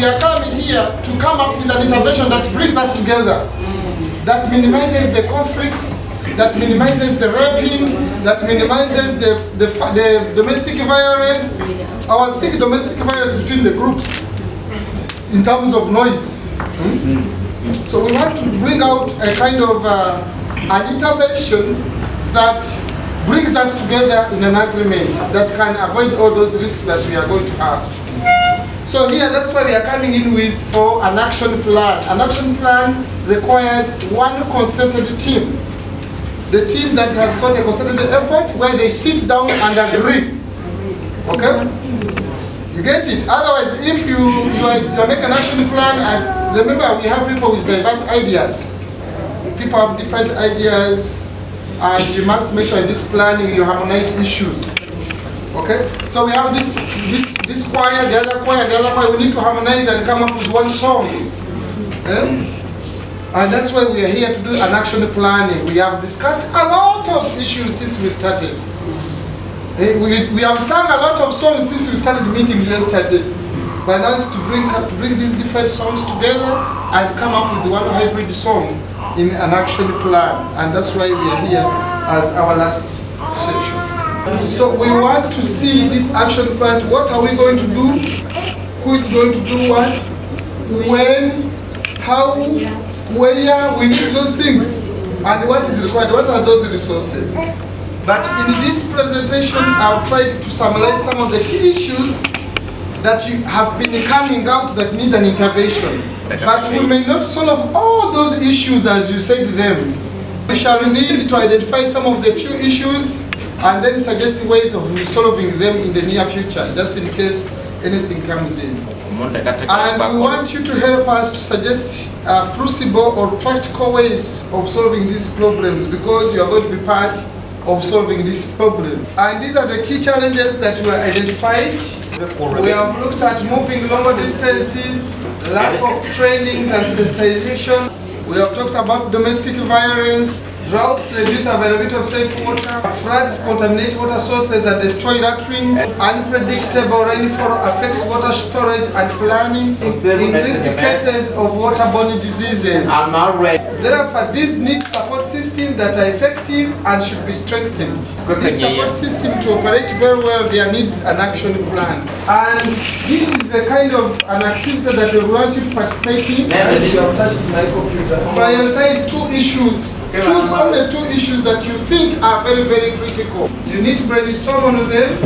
we are coming here to come up with an intervention that brings us together, that minimizes the conflicts, that minimizes the raping, that minimizes the domestic violence. I was seeing domestic violence between the groups in terms of noise. So we want to bring out a kind of an intervention that brings us together in an agreement that can avoid all those risks that we are going to have. So here, that's why we are coming in with for an action plan. An action plan requires one concerted team. The team that has got a concerted effort where they sit down and agree. Okay? You get it? Otherwise, if you make an action plan, and remember we have people with diverse ideas. People have different ideas, and you must make sure in this planning you harmonize issues. Okay? So we have this choir, the other choir, the other choir. We need to harmonize and come up with one song. And that's why we are here to do an action planning. We have discussed a lot of issues since we started. We have sung a lot of songs since we started meeting yesterday. But now it's to bring these different songs together and come up with one hybrid song in an action plan. And that's why we are here as our last session. So we want to see this action plan. What are we going to do? Who is going to do what? When? How? Where? We need those things. And what is required? What are those resources? But in this presentation, I've tried to summarize some of the key issues that you have been coming out that need an intervention. But we may not solve all those issues as you said them. We shall need to identify some of the few issues and then suggest ways of resolving them in the near future, just in case anything comes in. And we want you to help us to suggest possible or practical ways of solving these problems, because you are going to be part of solving this problem. And these are the key challenges that were identified. We have looked at moving longer distances, lack of trainings and sensitization. We have talked about domestic violence, droughts reduce availability of safe water, floods contaminate water sources and destroy latrines, unpredictable rainfall affects water storage and planning, increased cases of waterborne diseases. Therefore, these need support systems that are effective and should be strengthened. This support system to operate very well, there needs an action plan. And this is a kind of an activity that we want you to participate in. As you have touched my computer. Prioritize two issues. Choose only two issues that you think are very, very critical. You need to brainstorm on them.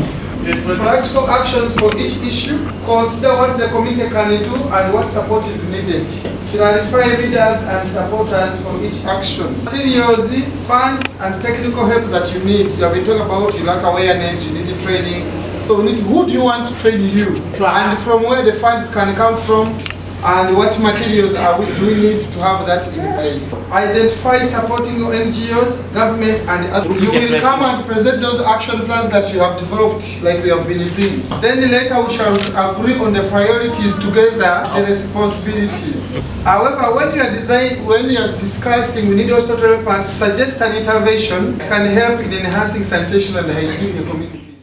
Practical actions for each issue. Consider what the committee can do and what support is needed. Clarify leaders and supporters for each action. Materials, funds, and technical help that you need. You have been talking about, you lack awareness, you need training. So we need, who do you want to train you? And from where the funds can come from, and what materials do we need to have that in place. Identify supporting NGOs, government, and others. You will come and present those action plans that you have developed, like we have been doing. Then later we shall agree on the priorities together, the responsibilities. However, when you are discussing, we need also to help us suggest an intervention that can help in enhancing sanitation and hygiene in the community.